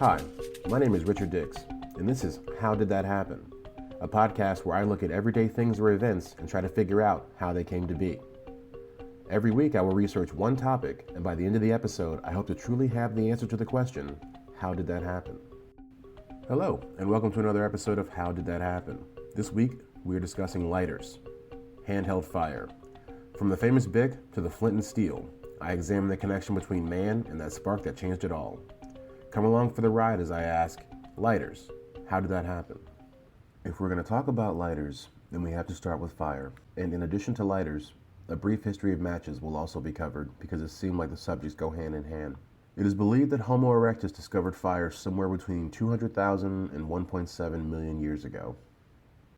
Hi, my name is Richard Dix, and this is How Did That Happen? A podcast where I look at everyday things or events and try to figure out how they came to be. Every week I will research one topic, and by the end of the episode, I hope to truly have the answer to the question, how did that happen? Hello, and welcome to another episode of How Did That Happen? This week, we are discussing lighters, handheld fire. From the famous Bic to the Flint and steel, I examine the connection between man and that spark that changed it all. Come along for the ride as I ask, lighters, how did that happen? If we're going to talk about lighters, then we have to start with fire. And in addition to lighters, a brief history of matches will also be covered because it seemed like the subjects go hand in hand. It is believed that Homo erectus discovered fire somewhere between 200,000 and 1.7 million years ago.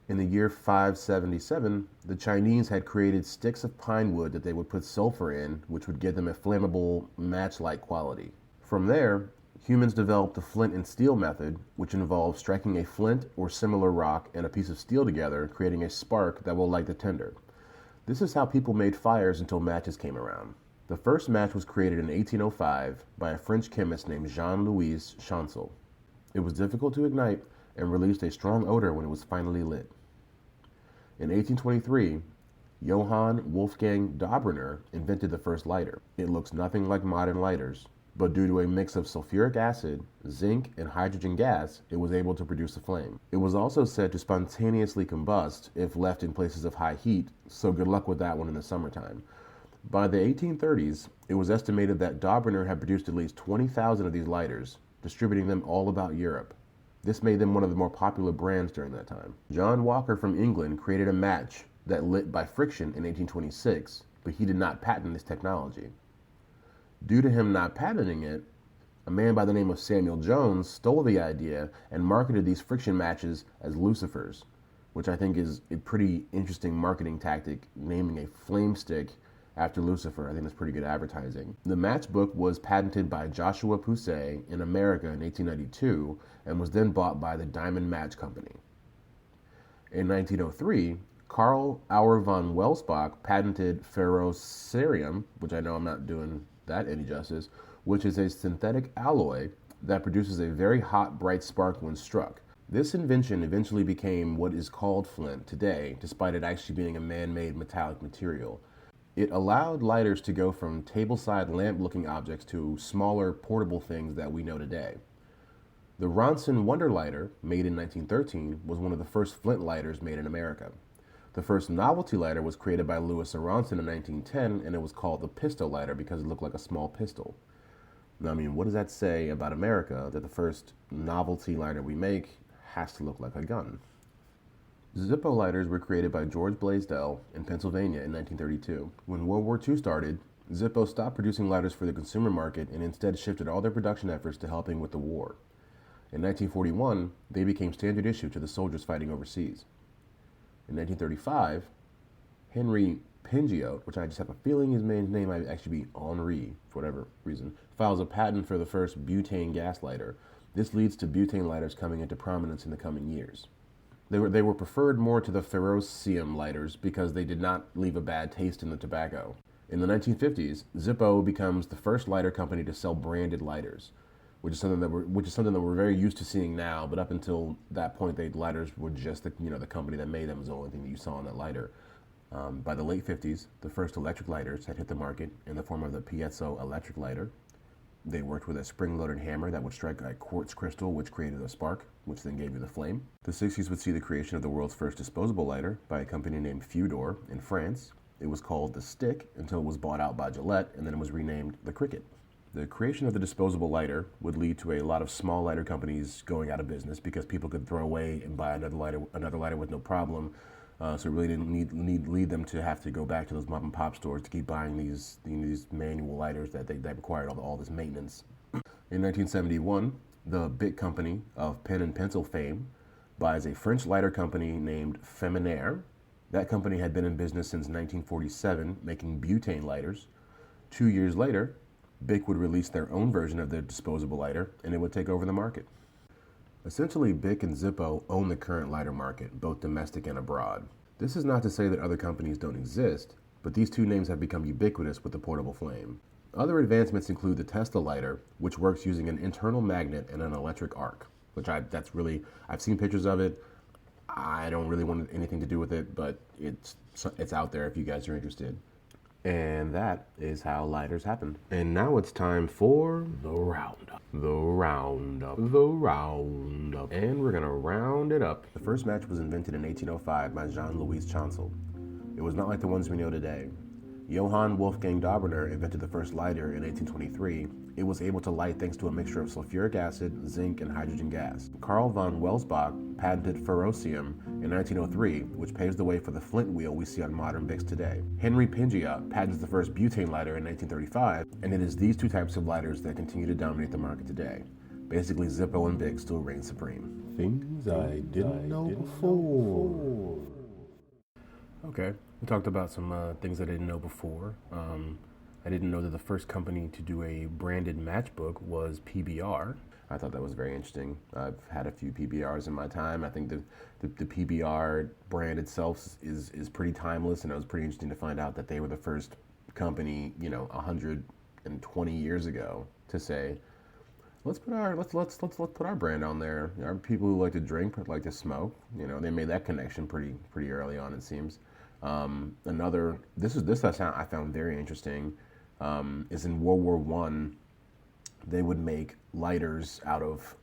In the year 577, the Chinese had created sticks of pine wood that they would put sulfur in, which would give them a flammable match-like quality. From there, humans developed the flint and steel method, which involves striking a flint or similar rock and a piece of steel together, creating a spark that will light the tinder. This is how people made fires until matches came around. The first match was created in 1805 by a French chemist named Jean-Louis Chancel. It was difficult to ignite and released a strong odor when it was finally lit. In 1823, Johann Wolfgang Dobberner invented the first lighter. It looks nothing like modern lighters, but due to a mix of sulfuric acid, zinc, and hydrogen gas, it was able to produce a flame. It was also said to spontaneously combust if left in places of high heat, so good luck with that one in the summertime. By the 1830s, it was estimated that Dobberner had produced at least 20,000 of these lighters, distributing them all about Europe. This made them one of the more popular brands during that time. John Walker from England created a match that lit by friction in 1826, but he did not patent this technology. Due to him not patenting it, a man by the name of Samuel Jones stole the idea and marketed these friction matches as lucifers, which I think is a pretty interesting marketing tactic, naming a flame stick after Lucifer. I think that's pretty good advertising. The matchbook was patented by Joshua Pusey in America in 1892 and was then bought by the Diamond Match Company. In 1903, Karl Auer von Welsbach patented ferrocerium, which I know I'm not doing that any justice, which is a synthetic alloy that produces a very hot, bright spark when struck. This invention eventually became what is called flint today, despite it actually being a man-made metallic material. It allowed lighters to go from table-side lamp-looking objects to smaller, portable things that we know today. The Ronson Wonderlighter, made in 1913, was one of the first flint lighters made in America. The first novelty lighter was created by Louis Ronson in 1910, and it was called the pistol lighter because it looked like a small pistol. Now, I mean, what does that say about America, that the first novelty lighter we make has to look like a gun? Zippo lighters were created by George Blaisdell in Pennsylvania in 1932. When World War II started, Zippo stopped producing lighters for the consumer market and instead shifted all their production efforts to helping with the war. In 1941, they became standard issue to the soldiers fighting overseas. In 1935, Henry Piezo, which I just have a feeling his man's name might actually be Henri, for whatever reason, files a patent for the first butane gas lighter. This leads to butane lighters coming into prominence in the coming years. They were preferred more to the ferrocerium lighters because they did not leave a bad taste in the tobacco. In the 1950s, Zippo becomes the first lighter company to sell branded lighters, which is something that we're very used to seeing now. But up until that point, lighters were just the company that made them was the only thing that you saw on that lighter. By the late 50s, the first electric lighters had hit the market in the form of the Piezo electric lighter. They worked with a spring-loaded hammer that would strike a quartz crystal, which created a spark, which then gave you the flame. The 60s would see the creation of the world's first disposable lighter by a company named Fudor in France. It was called the Stick until it was bought out by Gillette, and then it was renamed the Cricket. The creation of the disposable lighter would lead to a lot of small lighter companies going out of business because people could throw away and buy another lighter with no problem. So it really didn't lead them to have to go back to those mom and pop stores to keep buying these manual lighters that required all this maintenance. In 1971, the Bic company of pen and pencil fame buys a French lighter company named Feminaire. That company had been in business since 1947, making butane lighters. 2 years later, Bic would release their own version of the disposable lighter, and it would take over the market. Essentially, Bic and Zippo own the current lighter market, both domestic and abroad. This is not to say that other companies don't exist, but these two names have become ubiquitous with the portable flame. Other advancements include the Tesla lighter, which works using an internal magnet and an electric arc, I've seen pictures of it. I don't really want anything to do with it, but it's out there if you guys are interested. And that is how lighters happen. And now it's time for the roundup. The roundup. The roundup. And we're gonna round it up. The first match was invented in 1805 by Jean-Louis Chancel. It was not like the ones we know today. Johann Wolfgang Dobberner invented the first lighter in 1823. It was able to light thanks to a mixture of sulfuric acid, zinc, and hydrogen gas. Carl von Welsbach patented ferrocium in 1903, which paves the way for the Flint wheel we see on modern Bics today. Henry Pingia patents the first butane lighter in 1935, and it is these two types of lighters that continue to dominate the market today. Basically, Zippo and Bic still reign supreme. Things I didn't know before. Okay, we talked about some things I didn't know before. I didn't know that the first company to do a branded matchbook was PBR. I thought that was very interesting. I've had a few PBRs in my time. I think the PBR brand itself is pretty timeless, and it was pretty interesting to find out that they were the first company, 120 years ago to say, let's put our brand on there. Our people who like to drink but like to smoke, they made that connection pretty early on, it seems. This I found very interesting. Is in World War I, they would make lighters out of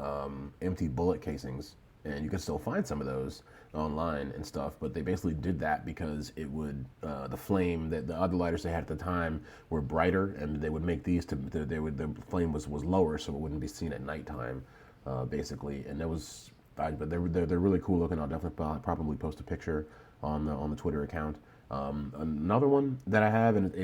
empty bullet casings, and you can still find some of those online and stuff. But they basically did that because it would the flame that the other lighters they had at the time were brighter, and they would make these the flame was lower, so it wouldn't be seen at nighttime, basically. And that was, but they're really cool looking. I'll definitely probably post a picture on the Twitter account. Another one that I have, and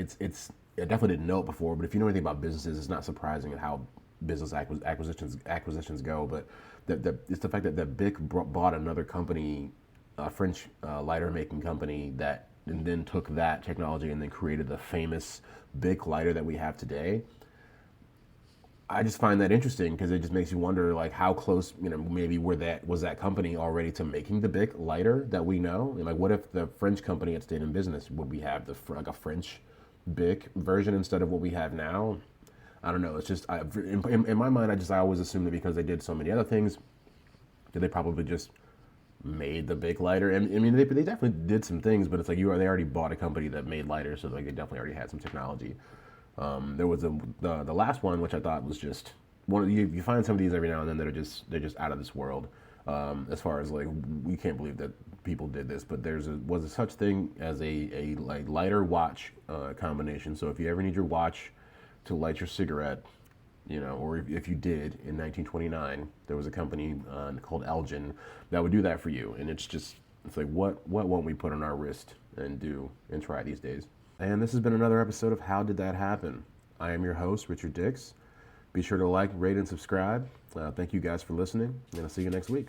I definitely didn't know it before, but if you know anything about businesses, it's not surprising at how business acquisitions go. But it's the fact that Bic bought another company, a French lighter making company, and then took that technology and then created the famous Bic lighter that we have today. I just find that interesting because it just makes you wonder, like, how close, maybe was that company already to making the Bic lighter that we know? And, like, what if the French company had stayed in business? Would we have a French Bic version instead of what we have now? I don't know. It's just in my mind, I always assume that because they did so many other things, that they probably just made the Bic lighter. And I mean, they definitely did some things, but it's like they already bought a company that made lighters, so like they definitely already had some technology. There was the last one, which I thought was just one of you find some of these every now and then that they're just out of this world. As far as like, we can't believe that people did this, but was a such thing as a like lighter watch combination. So if you ever need your watch to light your cigarette, or if you did in 1929, there was a company called Elgin that would do that for you. And it's like, what won't we put on our wrist and try these days? And this has been another episode of How Did That Happen? I am your host, Richard Dix. Be sure to like, rate, and subscribe. Thank you guys for listening, and I'll see you next week.